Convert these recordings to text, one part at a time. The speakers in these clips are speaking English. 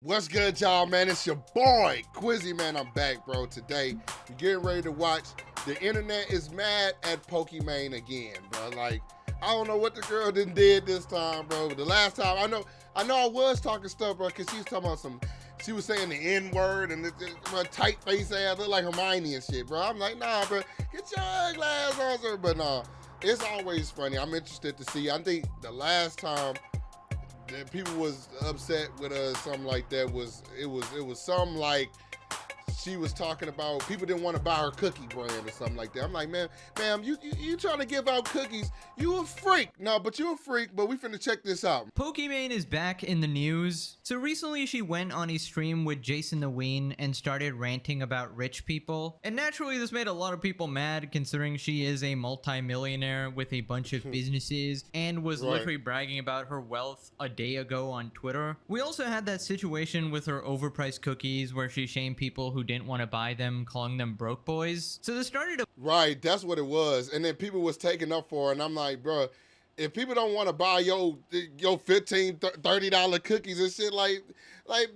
What's good, y'all, man? It's your boy, Quizzy, man. I'm back, bro. Today, we're getting ready to watch. The internet is mad at Pokimane again, bro. Like, I don't know what the girl did this time, bro. But the last time, I know I was talking stuff, bro, because she was talking about she was saying the N-word and her tight face ass, look like Hermione and shit, bro. I'm like, nah, bro, get your ugly ass on, sir. But nah, it's always funny. I'm interested to see. I think the last time that people was upset with us, something like that, was something like she was talking about people didn't want to buy her cookie brand or something like that. I'm like, ma'am, you trying to give out cookies? You a freak. No, but you a freak, but we finna check this out. Pokimane is back in the news. So recently she went on a stream with Jason the Ween and started ranting about rich people. And naturally this made a lot of people mad, considering she is a multi-millionaire with a bunch of businesses and was literally bragging about her wealth a day ago on Twitter. We also had that situation with her overpriced cookies where she shamed people who didn't want to buy them, calling them broke boys. So this started Right, that's what it was. And then people was taking up for her, and I'm like, bro, if people don't want to buy your $15, $30 cookies and shit, like,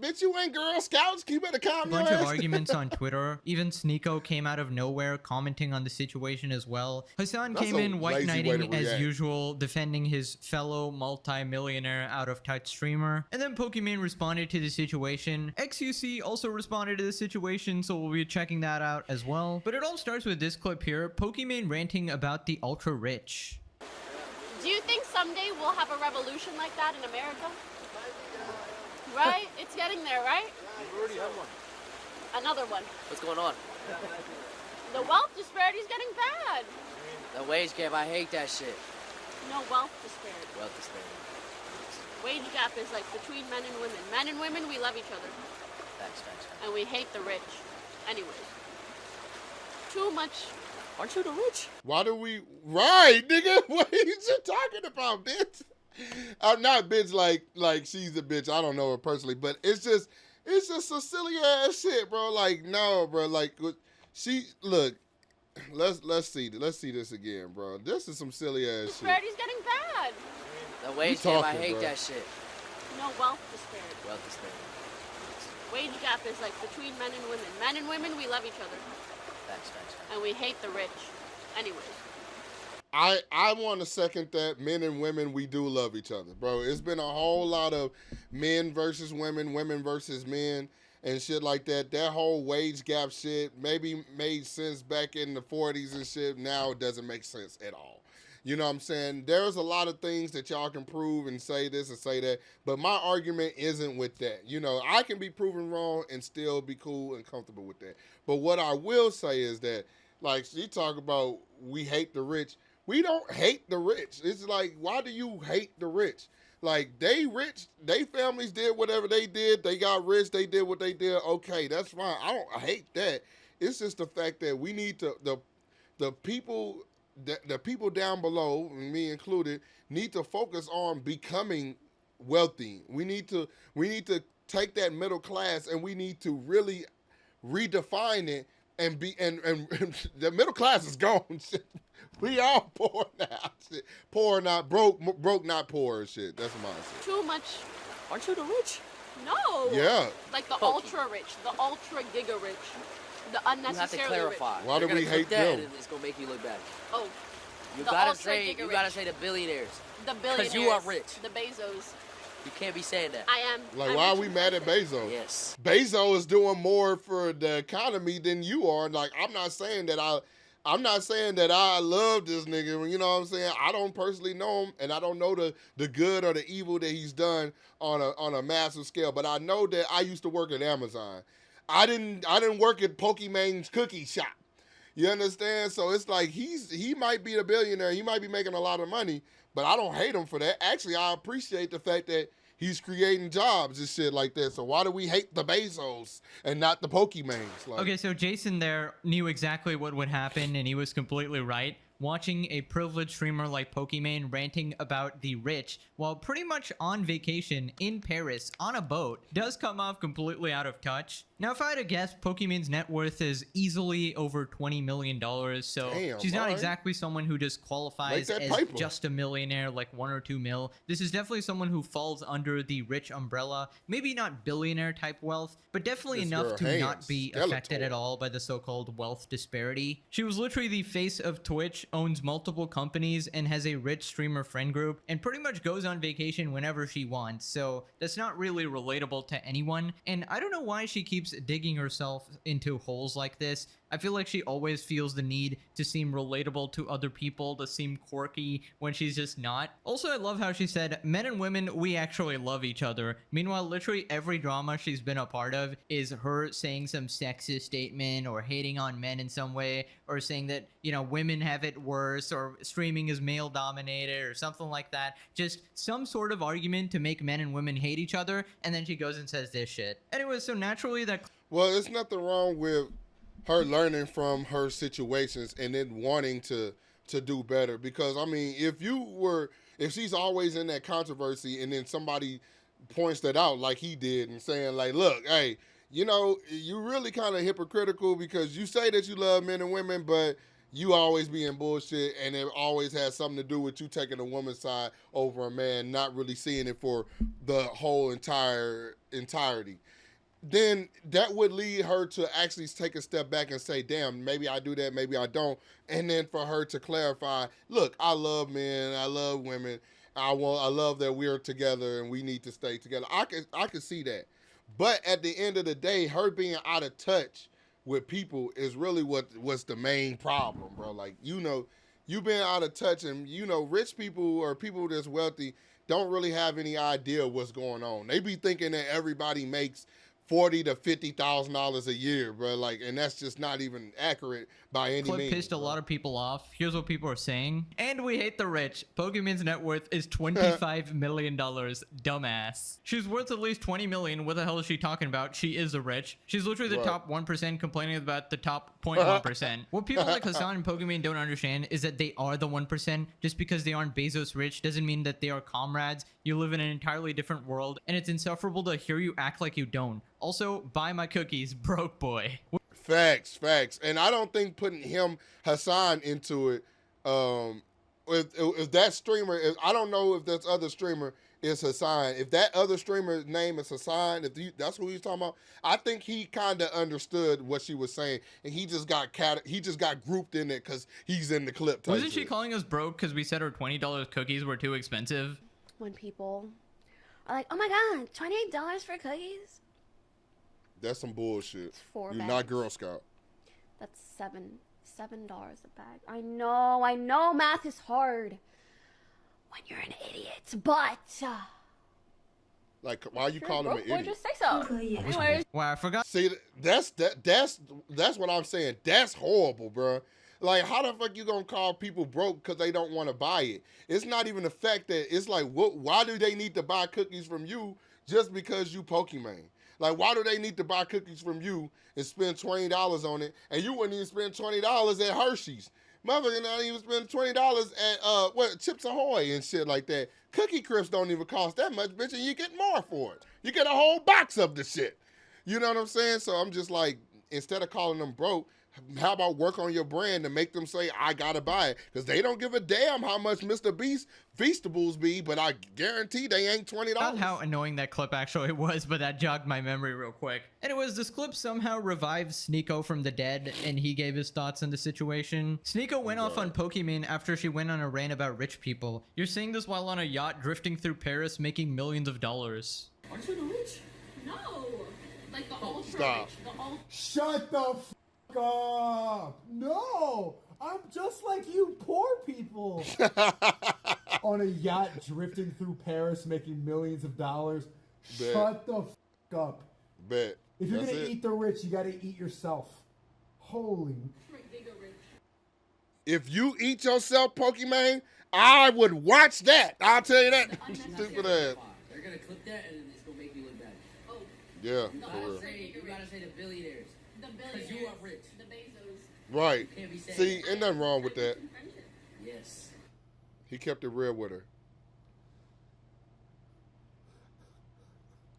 bitch, you ain't Girl Scouts. Keep it a calm bunch of arguments on Twitter. Even Sneeko came out of nowhere commenting on the situation as well. Hassan came in white knighting as usual, defending his fellow multi-millionaire out of touch streamer. And then Pokimane responded to the situation. XUC also responded to the situation, so we'll be checking that out as well. But it all starts with this clip here. Pokimane ranting about the ultra rich. Do you think someday we'll have a revolution like that in America? Right? It's getting there, right? We already have one. Another one. What's going on? The wealth disparity is getting bad. The wage gap, I hate that shit. No, wealth disparity. Wealth disparity. Wage gap is like between men and women. Men and women, we love each other. Facts. And we hate the rich. Anyways. Too much. Aren't you the rich? Why do we... Right, nigga. What are you talking about, bitch? I'm not bitch like she's a bitch. I don't know her personally, but it's just some silly ass shit, bro. Like, no, bro. Like, look. Let's see this again, bro. This is some silly ass shit. Disparity's getting bad. The wage gap, I hate that shit. No, wealth disparity. Wealth disparity. Wage gap is like between men and women. Men and women, we love each other. Facts. And we hate the rich. Anyways. I want to second that. Men and women, we do love each other, bro. It's been a whole lot of men versus women, women versus men, and shit like that. That whole wage gap shit maybe made sense back in the 40s and shit. Now it doesn't make sense at all. You know what I'm saying? There's a lot of things that y'all can prove and say this and say that, but my argument isn't with that. You know, I can be proven wrong and still be cool and comfortable with that. But what I will say is that, like, she talk about we hate the rich. We don't hate the rich. It's like, why do you hate the rich? Like, they rich, they families did whatever they did. They got rich, they did what they did. Okay, that's fine. I hate that. It's just the fact that we need to, the people down below, me included, need to focus on becoming wealthy. We need to take that middle class and we need to really redefine it and the middle class is gone. We all poor now. Shit. Poor not broke, broke not poor and shit. That's my shit. Too much. Aren't you the rich? No. Yeah. Like the ultra rich, the ultra giga rich, the unnecessarily You have to clarify. Why do we hate them? And it's gonna make you look bad. Oh. You gotta say the billionaires. The billionaires. Because you are rich. The Bezos. You can't be saying that. I am. Like, why are we mad at Bezos? Yes. Bezos is doing more for the economy than you are. Like, I'm not saying that I love this nigga. You know what I'm saying? I don't personally know him, and I don't know the good or the evil that he's done on a massive scale. But I know that I used to work at Amazon. I didn't work at Pokimane's cookie shop. You understand? So it's like he might be a billionaire. He might be making a lot of money, but I don't hate him for that. Actually, I appreciate the fact that he's creating jobs and shit like that. So why do we hate the Bezos and not the Pokimanes? Like, okay, so Jason there knew exactly what would happen, and he was completely right. Watching a privileged streamer like Pokimane ranting about the rich while pretty much on vacation in Paris on a boat does come off completely out of touch. Now, if I had to guess, Pokimane's net worth is easily over $20 million, so Damn, she's not alright. exactly someone who just qualifies Make that as paper. just a millionaire, like 1 or 2 mil. This is definitely someone who falls under the rich umbrella. Maybe not billionaire type wealth, but definitely This enough girl to not hands, be Skeletor. affected at all by the so-called wealth disparity. She was literally the face of Twitch, owns multiple companies, and has a rich streamer friend group, and pretty much goes on vacation whenever she wants, so that's not really relatable to anyone. And I don't know why she keeps digging herself into holes like this. I feel like she always feels the need to seem relatable to other people, to seem quirky when she's just not. Also, I love how she said, men and women, we actually love each other. Meanwhile, literally every drama she's been a part of is her saying some sexist statement or hating on men in some way, or saying that, you know, women have it worse, or streaming is male dominated, or something like that. Just some sort of argument to make men and women hate each other, and then she goes and says this shit. Anyway, so naturally that... Well, there's nothing wrong with her learning from her situations and then wanting to do better. Because I mean, if she's always in that controversy and then somebody points that out like he did and saying like, look, hey, you know, you really kind of hypocritical because you say that you love men and women, but you always be in bullshit, and it always has something to do with you taking a woman's side over a man, not really seeing it for the whole entirety. Then that would lead her to actually take a step back and say, damn, maybe I do that, maybe I don't. And then for her to clarify, look, I love men, I love women, I love that we're together and we need to stay together. I can see that. But at the end of the day, her being out of touch with people is really what's the main problem, bro. Like, you know, you being out of touch, and you know, rich people or people that's wealthy don't really have any idea what's going on. They be thinking that everybody makes $40,000 to $50,000 a year, bro. Like, and that's just not even accurate by any clip means. pissed a lot of people off. Here's what people are saying. And we hate the rich. Pokimane's net worth is $25 million. Dumbass. She's worth at least $20 million. What the hell is she talking about? She is a rich. She's literally the Right. top 1% complaining about the top 0.1%. What people like Hassan and Pokimane don't understand is that they are the 1%. Just because they aren't Bezos rich doesn't mean that they are comrades. You live in an entirely different world, and it's insufferable to hear you act like you don't. Also, buy my cookies, broke boy. Facts. And I don't think putting Hassan into it, if that streamer, I don't know if this other streamer is Hassan. If that other streamer's name is Hassan, that's who he's talking about, I think he kind of understood what she was saying, and he just got grouped in it because he's in the clip. Wasn't she calling us broke because we said her $20 cookies were too expensive? When people are like, oh my god, $28 for cookies? That's some bullshit. It's 4 You're bags. not Girl Scout. That's $7 a bag. I know, math is hard when you're an idiot, but Like, why are you calling him an Boy, idiot? just say so. Anyways, Wow, I forgot. See, that's what I'm saying. That's horrible, bro. Like, how the fuck you gonna call people broke because they don't want to buy it? It's not even the fact that it's like, why do they need to buy cookies from you just because you Pokimane? Like, why do they need to buy cookies from you and spend $20 on it, and you wouldn't even spend $20 at Hershey's? Motherfucker, not even spend $20 at Chips Ahoy and shit like that. Cookie Crisps don't even cost that much, bitch, and you get more for it. You get a whole box of the shit. You know what I'm saying? So I'm just like, instead of calling them broke, how about work on your brand to make them say, I gotta buy it? Because they don't give a damn how much Mr. Beast Feastables be, but I guarantee they ain't $20. Not how annoying that clip actually was, but that jogged my memory real quick. Anyways, this clip somehow revives Sneeko from the dead, and he gave his thoughts on the situation. Sneeko went off on Pokimane after she went on a rant about rich people. You're saying this while on a yacht drifting through Paris making millions of dollars. Aren't you the rich? no. Like the ultra Stop. rich, the ultra. Shut the f up! No! I'm just like you poor people! On a yacht drifting through Paris making millions of dollars. Bet. Shut the f up. Bet. If you're That's gonna it. eat the rich, you gotta eat yourself. Holy. They go rich. If you eat yourself, Pokimane, I would watch that. I'll tell you that. Stupid ass. They're gonna clip that and it's gonna make you look bad. Oh, Yeah, You for real. gotta say the billionaires. the Because billionaires. you are rich. The Bezos. Right. Can't be saying See, that. ain't nothing wrong with that. Friendship. Yes. He kept it real with her.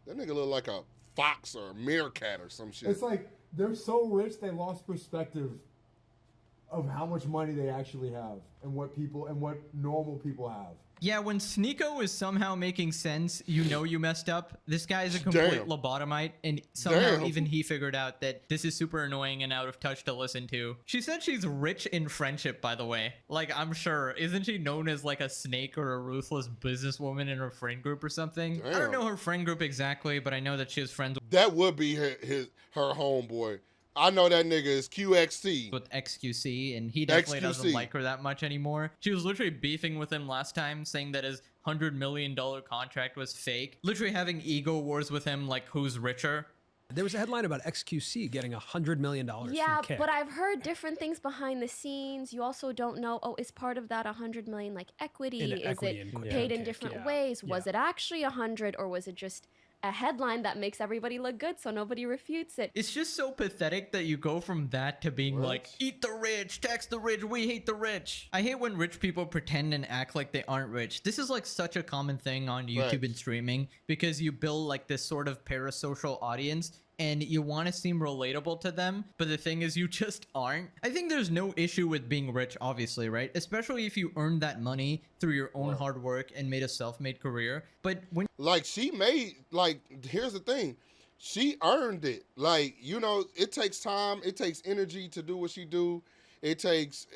That nigga look like a fox or a meerkat or some shit. It's like they're so rich they lost perspective of how much money they actually have and what normal people have. Yeah, when Sneeko is somehow making sense, you know you messed up. This guy is a complete lobotomite, and somehow even he figured out that this is super annoying and out of touch to listen to. She said she's rich in friendship, by the way. Like, I'm sure. Isn't she known as like a snake or a ruthless businesswoman in her friend group or something? I don't know her friend group exactly, but I know that she has friends That would be her homeboy. I know that nigga is QXT. with XQC, and he definitely doesn't like her that much anymore. She was literally beefing with him last time, saying that his $100 million contract was fake. Literally having ego wars with him, like who's richer. There was a headline about XQC getting $100 million Yeah, from Kick. but I've heard different things behind the scenes. You also don't know, is part of that 100 million like equity? Is it paid in different ways? Was it actually 100, or was it just a headline that makes everybody look good so nobody refutes it? It's just so pathetic that you go from that to being like, eat the rich, tax the rich, we hate the rich. I hate when rich people pretend and act like they aren't rich. This is like such a common thing on YouTube and streaming, because you build like this sort of parasocial audience and you want to seem relatable to them, but the thing is you just aren't. I think there's no issue with being rich, obviously, right? Especially if you earned that money through your own hard work and made a self-made career. But when Like, she made, like, here's the thing. She earned it. Like, you know, it takes time. It takes energy to do what she do. It takes,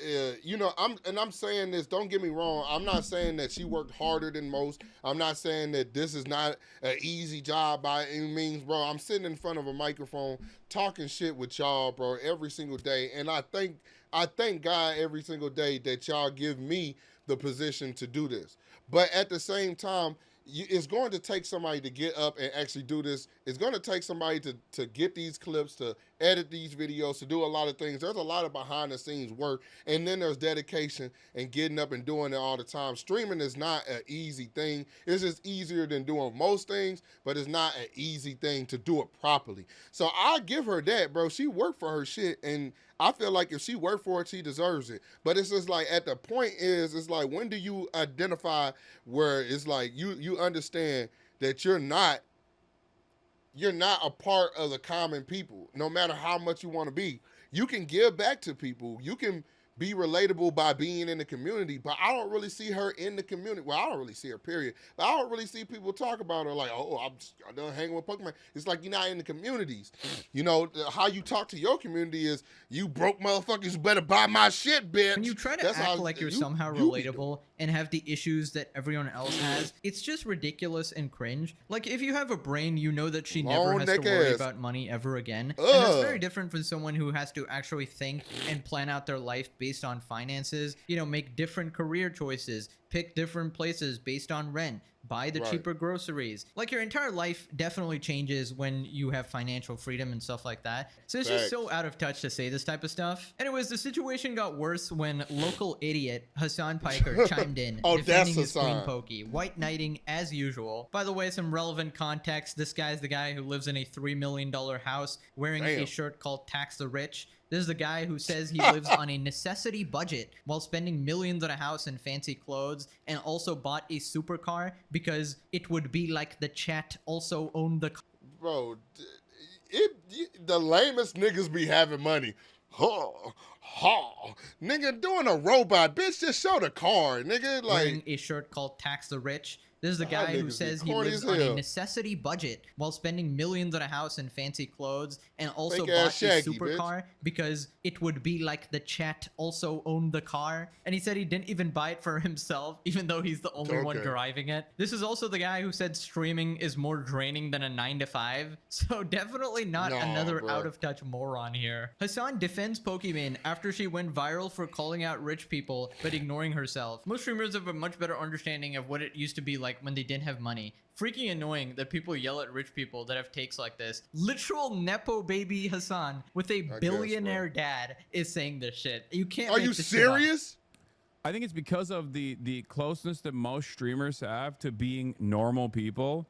you know, I'm saying this, don't get me wrong. I'm not saying that she worked harder than most. I'm not saying that this is not an easy job by any means, bro. I'm sitting in front of a microphone talking shit with y'all, bro, every single day. And I thank God every single day that y'all give me the position to do this. But at the same time, it's going to take somebody to get up and actually do this. It's going to take somebody to get these clips, to edit these videos, to do a lot of things. There's a lot of behind the scenes work, and then there's dedication and getting up and doing it all the time. Streaming is not an easy thing. It's just easier than doing most things, but it's not an easy thing to do it properly. So I give her that, bro. She worked for her shit, and I feel like if she worked for it, she deserves it. But it's just like, at the point is, it's like, when do you identify where it's like you understand that you're not a part of the common people, no matter how much you want to be. You can give back to people. You can be relatable by being in the community, but I don't really see her in the community. Well, I don't really see her, period. But I don't really see people talk about her like, oh, I'm done hanging with Pokimane. It's like, you're not in the communities. You know, how you talk to your community is, you broke motherfuckers, you better buy my shit, bitch. when you try to act like you're somehow relatable and have the issues that everyone else has, it's just ridiculous and cringe. Like, if you have a brain, you know that she never has to worry about money ever again. And that's very different from someone who has to actually think and plan out their life based on finances, you know, make different career choices, pick different places based on rent, buy the cheaper groceries. Like, your entire life definitely changes when you have financial freedom and stuff like that. So it's just so out of touch to say this type of stuff. Anyways, the situation got worse when local idiot Hassan Piker chimed in, defending his queen Pokey, white knighting as usual. By the way, some relevant context: this guy's the guy who lives in a $3 million house wearing a shirt called Tax the Rich. This is the guy who says he lives on a necessity budget while spending millions on a house and fancy clothes, and also bought a supercar because it would be like the chat also owned the car. Bro, the lamest niggas be having money. Nigga, doing a robot, bitch, just show the car, nigga. Like, wearing a shirt called Tax the Rich. This is the guy who says he lives on a necessity budget while spending millions on a house and fancy clothes, and also bought a supercar because it would be like the chat also owned the car. And he said he didn't even buy it for himself, even though he's the only one driving it. This is also the guy who said streaming is more draining than a 9-to-5. So definitely not another out-of-touch moron here. Hassan defends Pokimane after she went viral for calling out rich people but ignoring herself. Most streamers have a much better understanding of what it used to be like when they didn't have money. Freaking annoying that people yell at rich people that have takes like this. Literal Nepo baby Hassan with a billionaire dad is saying this shit. You can't. Are you serious? I think it's because of the closeness that most streamers have to being normal people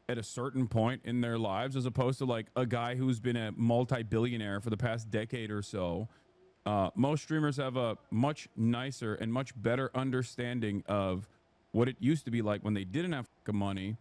at a certain point in their lives, as opposed to like a guy who's been a multi-billionaire for the past decade or so. Most streamers have a much nicer and much better understanding of what it used to be like when they didn't have money,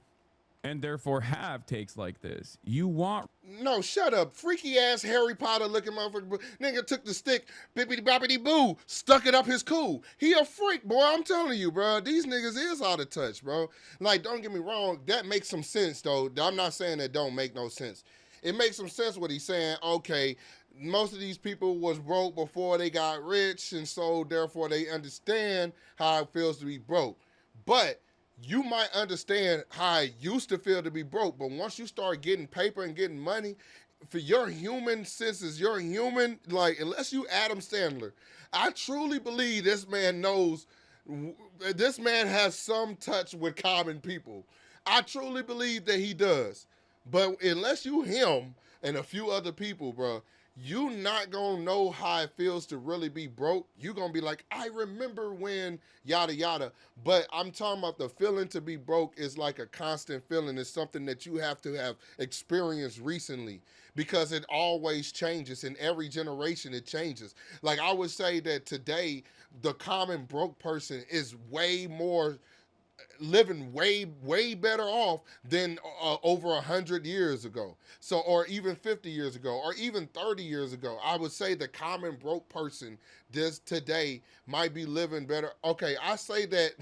and therefore have takes like this. You want No, shut up. Freaky ass Harry Potter looking motherfucker. Nigga took the stick, bippity boppity boo, stuck it up his cool. He a freak, boy. I'm telling you, bro. These niggas is out of touch, bro. Like, don't get me wrong. That makes some sense, though. I'm not saying that don't make no sense. It makes some sense what he's saying. Okay, most of these people was broke before they got rich, and so therefore they understand how it feels to be broke. But you might understand how it used to feel to be broke, but once you start getting paper and getting money, for your human senses, your human, like, unless you Adam Sandler, I truly believe this man knows, this man has some touch with common people. I truly believe that he does. But unless you him and a few other people, bro, you not gonna know how it feels to really be broke. You gonna be like, I remember when yada yada. But I'm talking about the feeling to be broke is like a constant feeling. It's something that you have to have experienced recently because it always changes. In every generation, it changes. Like I would say that today, the common broke person is way more living way better off than over 100 years ago, so, or even 50 years ago, or even 30 years ago. I would say the common broke person this today might be living better. Okay, I say that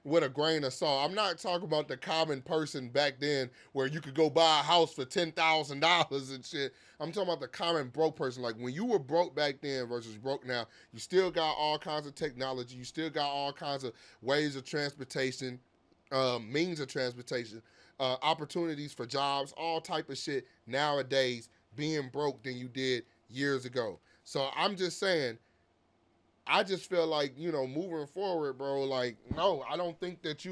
with a grain of salt. I'm not talking about the common person back then where you could go buy a house for $10,000 and shit. I'm talking about the common broke person. Like when you were broke back then versus broke now, you still got all kinds of technology. You still got all kinds of ways of transportation, means of transportation, opportunities for jobs, all type of shit nowadays being broke than you did years ago. So I'm just saying, I just feel like, you know, moving forward, bro, like, no, I don't think that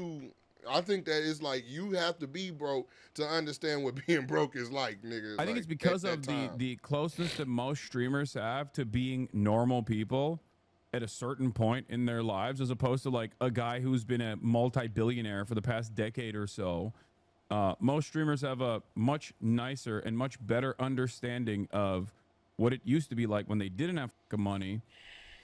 I think that it's like you have to be broke to understand what being broke is like, nigga. I think it's because of the closeness that most streamers have to being normal people at a certain point in their lives, as opposed to like a guy who's been a multi-billionaire for the past decade or so. Most streamers have a much nicer and much better understanding of what it used to be like when they didn't have money,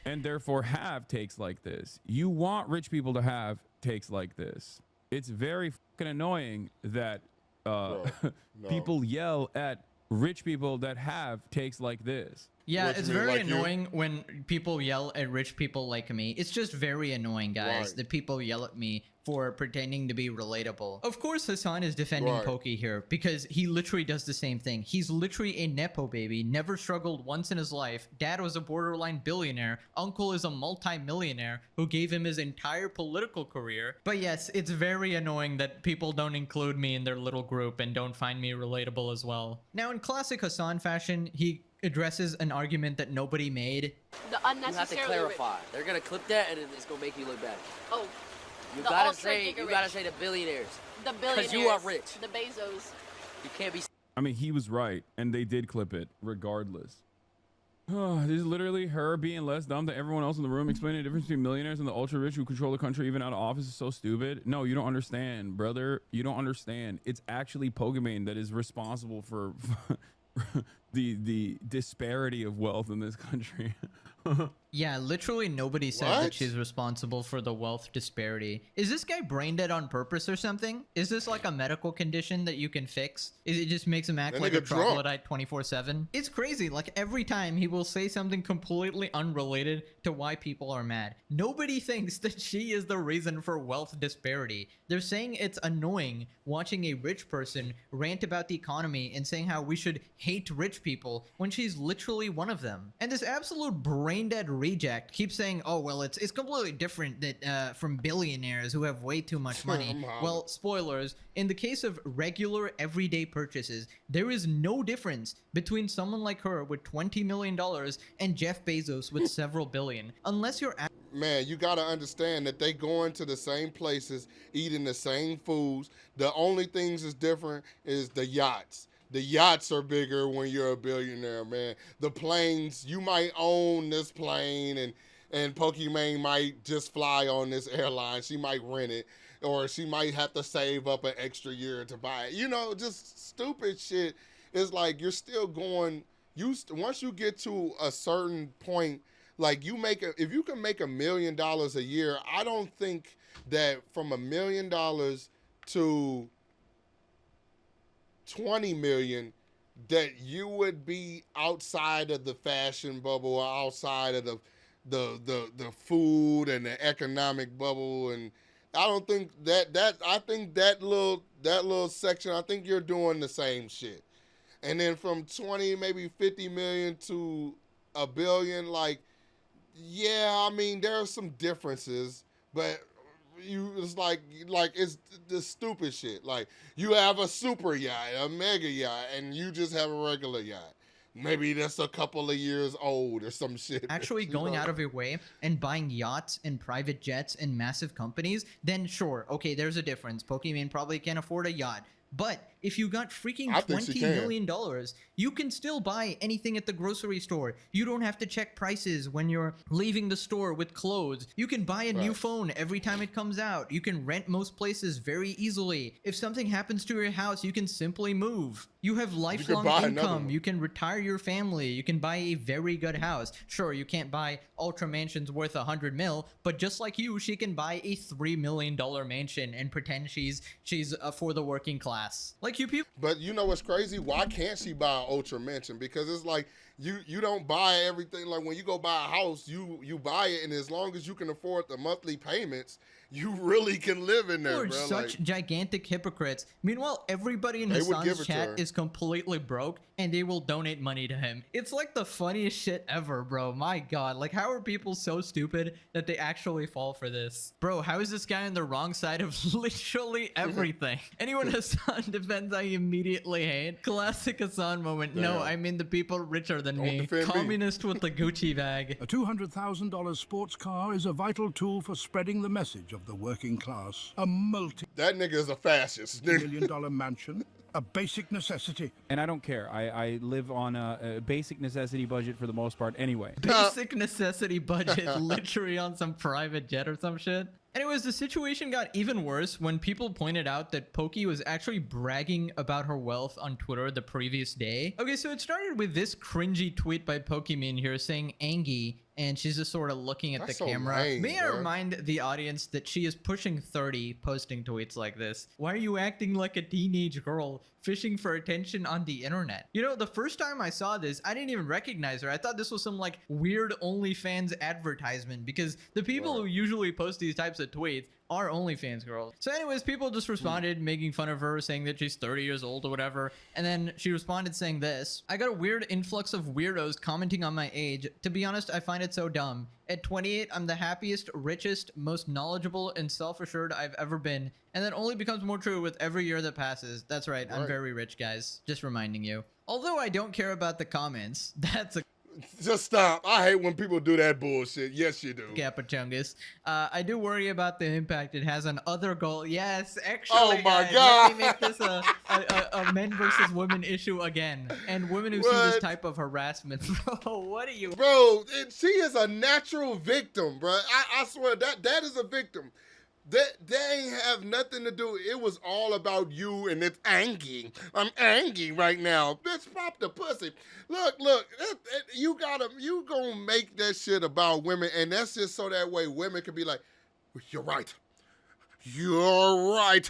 and therefore have takes like this. You want rich people to have takes like this. It's very fucking annoying that people yell at rich people that have takes like this. Yeah, it's very annoying when people yell at rich people like me. It's just very annoying, guys, that people yell at me for pretending to be relatable. Of course, Hassan is defending Poki here because he literally does the same thing. He's literally a Nepo baby, never struggled once in his life. Dad was a borderline billionaire. Uncle is a multi-millionaire who gave him his entire political career. But yes, it's very annoying that people don't include me in their little group and don't find me relatable as well. Now, in classic Hassan fashion, he addresses an argument that nobody made. The unnecessary. You have to clarify. They're gonna clip that, and it's gonna make you look bad. Oh, you gotta say the billionaires. The billionaires. Because you are rich. The Bezos. You can't be. I mean, he was right, and they did clip it regardless. This is literally her being less dumb than everyone else in the room, explaining the difference between millionaires and the ultra rich who control the country even out of office is so stupid. No, you don't understand, brother. You don't understand. It's actually Pokimane that is responsible for the disparity of wealth in this country. Yeah, literally nobody said that she's responsible for the wealth disparity. Is this guy brain dead on purpose or something? Is this like a medical condition that you can fix? Is it just makes him act like a troglodyte 24/7? It's crazy. Like every time he will say something completely unrelated to why people are mad. Nobody thinks that she is the reason for wealth disparity. They're saying it's annoying watching a rich person rant about the economy and saying how we should hate rich people when she's literally one of them. And this absolute brain dead reject keeps saying, oh, well, it's completely different that from billionaires who have way too much money. Well, spoilers, in the case of regular everyday purchases, there is no difference between someone like her with $20 million and Jeff Bezos with several billion. Unless you're... Man, you gotta understand that they going to the same places, eating the same foods. The only things that's different is the yachts. The yachts are bigger when you're a billionaire, man. The planes, you might own this plane, and Pokimane might just fly on this airline. She might rent it, or she might have to save up an extra year to buy it. You know, just stupid shit. It's like you're still going. Once you get to a certain point, like if you can make $1 million a year, I don't think that from $1 million to 20 million, that you would be outside of the fashion bubble or outside of the food and the economic bubble. And I don't think I think that little section, I think you're doing the same shit. And then from 20, maybe 50 million to a billion, like, yeah, I mean, there are some differences, but it's like it's the stupid shit. Like, you have a super yacht, a mega yacht, and you just have a regular yacht. Maybe that's a couple of years old or some shit. Actually going out of your way and buying yachts and private jets and massive companies, then sure, okay, there's a difference. Pokimane probably can't afford a yacht. But if you got freaking $20 million, you can still buy anything at the grocery store. You don't have to check prices when you're leaving the store with clothes. You can buy a new phone every time it comes out. You can rent most places very easily. If something happens to your house, you can simply move. You have lifelong income. You can retire your family. You can buy a very good house. Sure, you can't buy ultra mansions worth 100 mil, but just like you, she can buy a $3 million mansion and pretend she's for the working class. Like you people. But you know what's crazy? Why can't she buy an ultra mansion? Because it's like you don't buy everything. Like when you go buy a house, you buy it, and as long as you can afford the monthly payments, you really can live in there, We're bro. such gigantic hypocrites. Meanwhile, everybody in Hassan's chat is completely broke, and they will donate money to him. It's like the funniest shit ever, bro. My god, like how are people so stupid that they actually fall for this? Bro, how is this guy on the wrong side of literally everything? Anyone Hassan defends, I immediately hate. Classic Hassan moment. Damn. No, I mean the people richer than me. Communist with the Gucci bag. A $200,000 sports car is a vital tool for spreading the message of the working class. A that nigga is a fascist. $multi-million mansion, a basic necessity. And I don't care. I live on a basic necessity budget for the most part anyway. Basic necessity budget, literally on some private jet or some shit. Anyways, the situation got even worse when people pointed out that Poki was actually bragging about her wealth on Twitter the previous day. Okay, so it started with this cringy tweet by Pokimane here saying Angie, and she's just sort of looking at the camera. May I remind the audience that she is pushing 30 posting tweets like this. Why are you acting like a teenage girl fishing for attention on the internet? You know, the first time I saw this, I didn't even recognize her. I thought this was some like weird OnlyFans advertisement because the people who usually post these types of tweets are OnlyFans girls. So anyways, people just responded making fun of her, saying that she's 30 years old or whatever. And then she responded saying this: I got a weird influx of weirdos commenting on my age. To be honest, I find it so dumb. At 28, I'm the happiest, richest, most knowledgeable, and self-assured I've ever been. And that only becomes more true with every year that passes. That's right, I'm very rich, guys. Just reminding you. Although I don't care about the comments, that's a... Just stop. I hate when people do that bullshit. Yes, you do. Capachungus. I do worry about the impact it has on other goals. Yes, actually. Oh my god. Let me make this a men versus women issue again. And women who see this type of harassment. Bro, what are you? Bro, she is a natural victim, bro. I swear that is a victim. They ain't have nothing to do. It was all about you, and it's angry. I'm angry right now. Bitch, pop the pussy. Look. You gonna make that shit about women, and that's just so that way women can be like, you're right. You're right.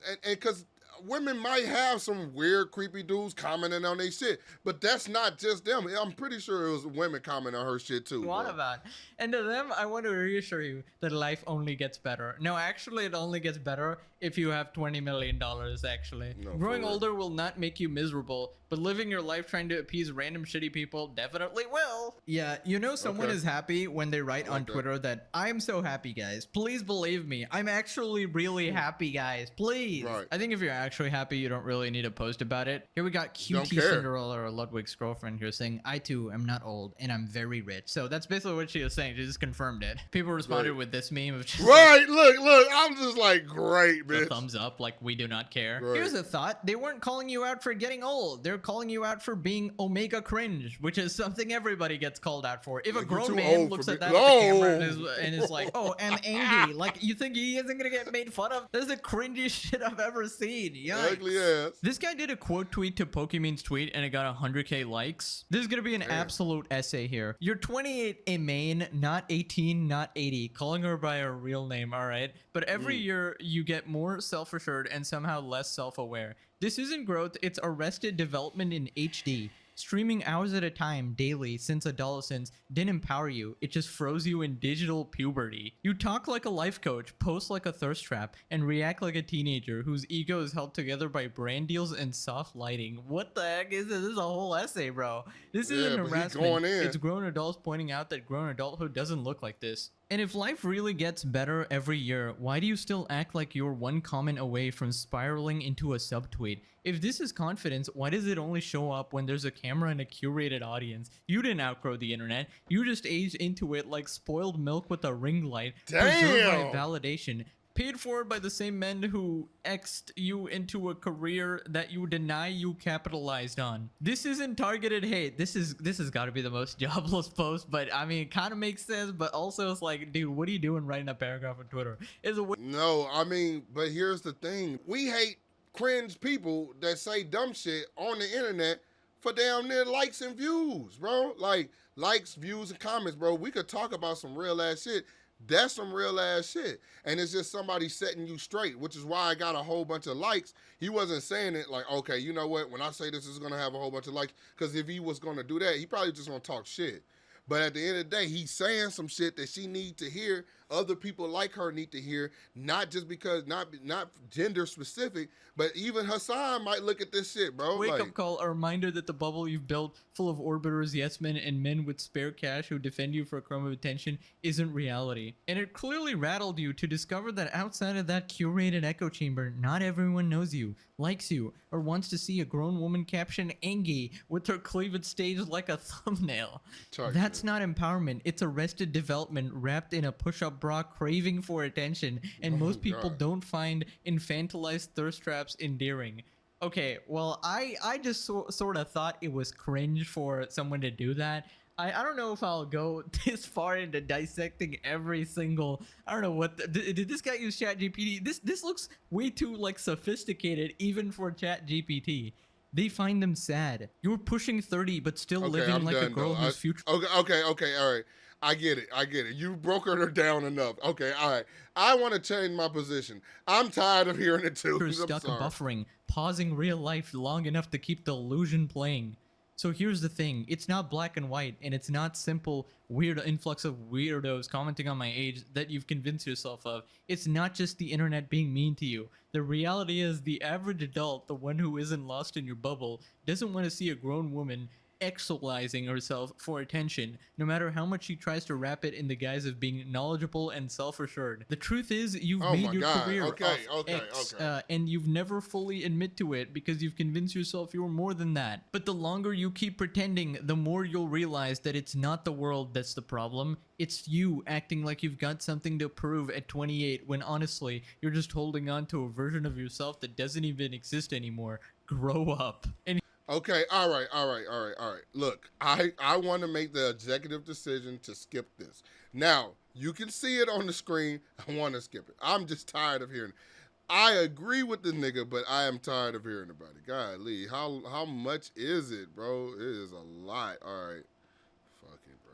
And because women might have some weird, creepy dudes commenting on their shit, but that's not just them. I'm pretty sure it was women commenting on her shit too. What about? And to them, I want to reassure you that life only gets better. No, actually, it only gets better if you have $20 million, actually. No, growing older will not make you miserable, but living your life trying to appease random shitty people definitely will. Yeah, you know someone is happy when they write on Twitter that I'm so happy, guys. Please believe me. I'm actually really happy, guys. Please. Right. I think if you're actually happy, you don't really need to post about it. Here we got QT Cinderella, or Ludwig's girlfriend, here saying, I too am not old and I'm very rich. So that's basically what she was saying. She just confirmed it. People responded with this meme of just look, I'm just like, great, bitch. A thumbs up, like we do not care. Here's a thought. They weren't calling you out for getting old. They're calling you out for being omega cringe, which is something everybody gets called out for. If a grown man looks at that at the camera and is like, oh, I'm angry, like you think he isn't gonna get made fun of? That's the cringiest shit I've ever seen. Yikes. Ugly ass. This guy did a quote tweet to Pokimane's tweet and it got 100k likes. This is gonna be an absolute essay here. You're 28 a main, not 18, not 80. Calling her by her real name, all right? But every year you get more self-assured and somehow less self-aware. This isn't growth, it's arrested development in HD. Streaming hours at a time daily since adolescence didn't empower you, it just froze you in digital puberty. You talk like a life coach, post like a thirst trap, and react like a teenager whose ego is held together by brand deals and soft lighting. What the heck is this? This is a whole essay, bro. This isn't harassment. It's grown adults pointing out that grown adulthood doesn't look like this. And if life really gets better every year, why do you still act like you're one comment away from spiraling into a subtweet? If this is confidence, why does it only show up when there's a camera and a curated audience? You didn't outgrow the internet. You just aged into it like spoiled milk with a ring light. Preserved by validation. Paid for by the same men who X'd you into a career that you deny you capitalized on. This isn't targeted hate. This has got to be the most jobless post, but I mean, it kind of makes sense, but also it's like, dude, what are you doing writing a paragraph on Twitter? No, I mean, but here's the thing. We hate cringe people that say dumb shit on the internet for damn near likes and views, bro. Like, likes, views, and comments, bro. We could talk about some real ass shit. That's some real ass shit. And it's just somebody setting you straight, which is why I got a whole bunch of likes. He wasn't saying it like, okay, you know what? When I say this is going to have a whole bunch of likes, because if he was going to do that, he probably just going to talk shit. But at the end of the day, he's saying some shit that she need to hear. Other people like her need to hear, not just because, not gender specific, but even Hassan might look at this shit, bro. Wake up call, a reminder that the bubble you've built, full of orbiters, yes men, and men with spare cash who defend you for a crumb of attention, isn't reality. And it clearly rattled you to discover that outside of that curated echo chamber, not everyone knows you, likes you, or wants to see a grown woman caption "Angie" with her cleavage staged like a thumbnail. That's not empowerment. It's arrested development wrapped in a push-up bra craving for attention, and most people don't find infantilized thirst traps endearing. Okay, well, I just sort of thought it was cringe for someone to do that. I don't know if I'll go this far into dissecting every single, I don't know what, did this guy use ChatGPT? This looks way too like sophisticated even for ChatGPT. They find them sad. You're pushing 30 but still living like a girl whose future. Okay, all right. I get it. You brokered her down enough. Okay, all right. I want to change my position. I'm tired of hearing it too. You're stuck buffering, pausing real life long enough to keep the illusion playing. So here's the thing, it's not black and white, and it's not simple weird influx of weirdos commenting on my age that you've convinced yourself of. It's not just the internet being mean to you. The reality is the average adult, the one who isn't lost in your bubble, doesn't want to see a grown woman externalizing herself for attention, no matter how much she tries to wrap it in the guise of being knowledgeable and self-assured. The truth is, you've made your career off X, and you've never fully admit to it because you've convinced yourself you're more than that. But the longer you keep pretending, the more you'll realize that it's not the world that's the problem. It's you acting like you've got something to prove at 28 when honestly, you're just holding on to a version of yourself that doesn't even exist anymore. Grow up. And okay, all right. Look, I want to make the executive decision to skip this. Now, you can see it on the screen. I want to skip it. I'm just tired of hearing it. I agree with the nigga, but I am tired of hearing about it. Golly, how much is it, bro? It is a lot. All right. Fuck it, bro.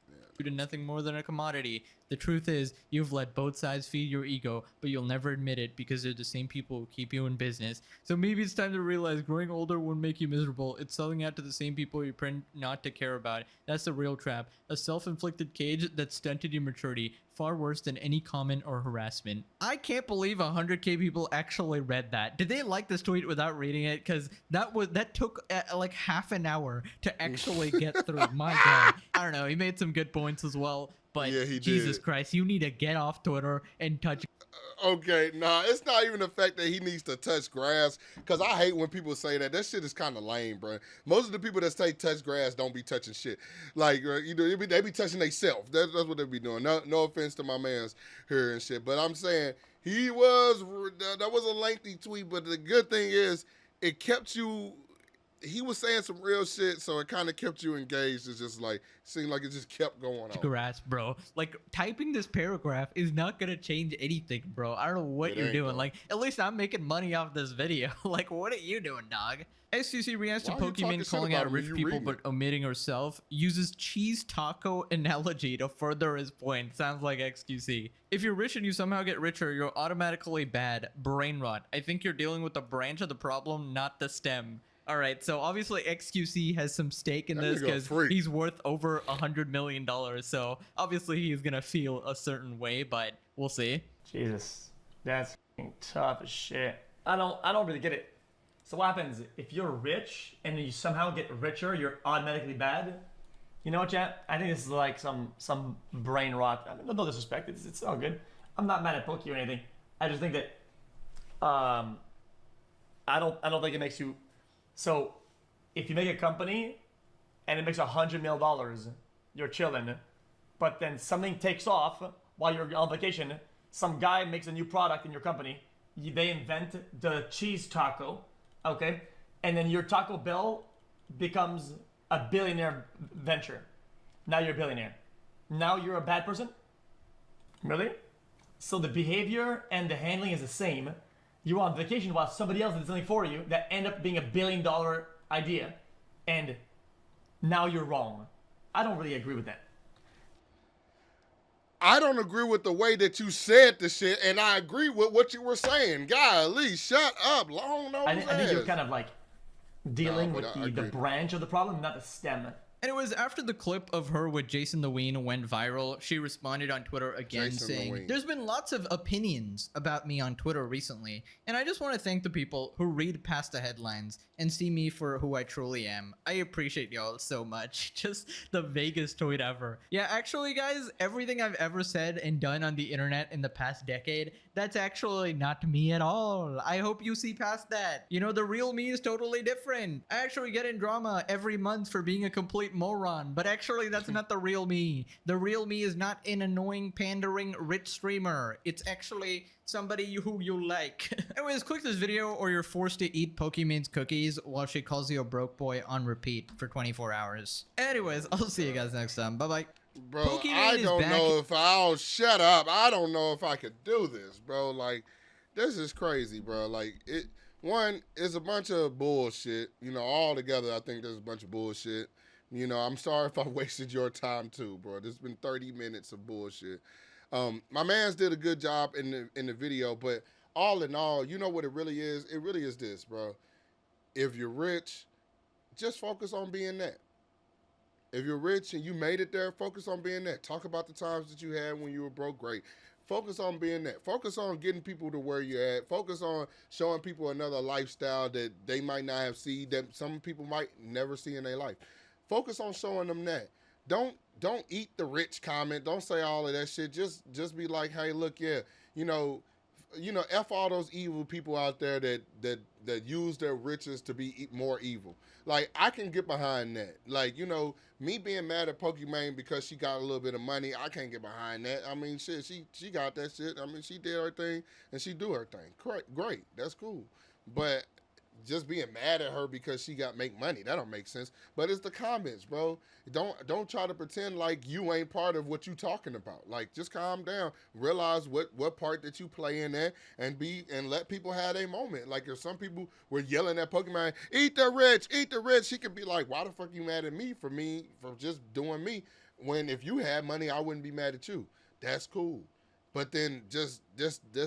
Yeah. To nothing more than a commodity. The truth is, you've let both sides feed your ego, but you'll never admit it because they're the same people who keep you in business. So maybe it's time to realize growing older won't make you miserable. It's selling out to the same people you pretend not to care about. That's the real trap. A self-inflicted cage that stunted your maturity. Far worse than any comment or harassment. I can't believe 100k people actually read that. Did they like this tweet without reading it? Because that took like half an hour to actually get through. My God. I don't know. He made some good points as well. But yeah, Jesus Christ, you need to get off Twitter and touch. Okay, nah, it's not even the fact that he needs to touch grass, because I hate when people say that. That shit is kind of lame, bro. Most of the people that say touch grass don't be touching shit. Like, you know, they be touching themselves. That's what they be doing. No offense to my mans here and shit, but I'm saying that was a lengthy tweet, but the good thing is it kept you. He was saying some real shit, so it kind of kept you engaged. It's just like, seemed like it just kept going on. Grass, bro. Like, typing this paragraph is not gonna change anything, bro. I don't know what you're doing. Like, at least I'm making money off this video. Like, what are you doing, dog? XQC reacts to Why are you talking Pokimane shit calling about out him? rich You people reading but it. omitting herself, uses cheese taco analogy to further his point. Sounds like XQC. If you're rich and you somehow get richer, you're automatically bad. Brain rot. I think you're dealing with the branch of the problem, not the stem. All right, so obviously XQC has some stake in That this nigga a because freak. he's worth over $100 million. So obviously he's gonna feel a certain way, but we'll see. Jesus, that's f***ing tough as shit. I don't really get it. So what happens if you're rich and you somehow get richer? You're automatically bad. You know what, chat? I think this is like some brain rot. I mean, no disrespect. It's all good. I'm not mad at Pokey or anything. I just think that I don't think it makes you. So if you make a company and it makes $100 million, you're chilling. But then something takes off while you're on vacation. Some guy makes a new product in your company. They invent the cheese taco, okay? And then your Taco Bell becomes a billionaire venture. Now you're a billionaire. Now you're a bad person? Really? So the behavior and the handling is the same. You're on vacation while somebody else did something for you that end up being $1 billion idea. And now you're wrong. I don't really agree with that. I don't agree with the way that you said the shit, and I agree with what you were saying. Golly, shut up, long nose I think you're kind of like dealing with the agree. branch of the problem, not the stem. Anyways, after the clip of her with Jason the Ween went viral, she responded on Twitter again Jason the saying, Ween. "There's been lots of opinions about me on Twitter recently, and I just want to thank the people who read past the headlines and see me for who I truly am. I appreciate y'all so much." Just the vaguest tweet ever. Yeah, actually, guys, everything I've ever said and done on the internet in the past decade, that's actually not me at all. I hope you see past that. You know, the real me is totally different. I actually get in drama every month for being a complete moron, but actually that's not the real me. The real me is not an annoying pandering rich streamer. It's actually somebody who you like. Anyways, click this video or you're forced to eat Pokimane's cookies while she calls you a broke boy on repeat for 24 hours. Anyways, I'll see you guys next time. Bye bye. Bro, Pokimane I is don't back. know if I'll shut up. I don't know if I could do this, bro. Like, this is crazy, bro. Like, one is a bunch of bullshit. You know, all together, I think there's a bunch of bullshit. You know, I'm sorry if I wasted your time too, bro. There's been 30 minutes of bullshit. My mans did a good job in the video, but all in all, you know what it really is? It really is this, bro. If you're rich, just focus on being that. If you're rich and you made it there, focus on being that. Talk about the times that you had when you were broke. Great. Focus on being that. Focus on getting people to where you're at. Focus on showing people another lifestyle that they might not have seen, that some people might never see in their life. Focus on showing them that. Don't eat the rich comment. Don't say all of that shit. Just be like, hey, look, yeah, you know, F all those evil people out there that use their riches to be more evil. Like, I can get behind that. Like, you know, me being mad at Pokimane because she got a little bit of money, I can't get behind that. I mean, shit, she got that shit. I mean, she did her thing and she do her thing. Great. That's cool. But just being mad at her because she make money, that don't make sense. But it's the comments, bro. Don't try to pretend like you ain't part of what you talking about. Like, just calm down. Realize what part that you play in that and let people have their moment. Like, if some people were yelling at Pokimane, eat the rich, she could be like, why the fuck you mad at me for just doing me? When if you had money, I wouldn't be mad at you. That's cool. But then just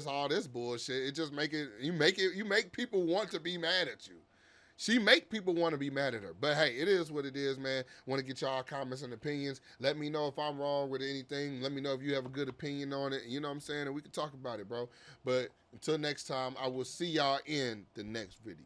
all this bullshit, it just you make people want to be mad at you. She make people want to be mad at her. But hey, it is what it is, man. Want to get y'all comments and opinions. Let me know if I'm wrong with anything. Let me know if you have a good opinion on it. You know what I'm saying? And we can talk about it, bro. But until next time, I will see y'all in the next video.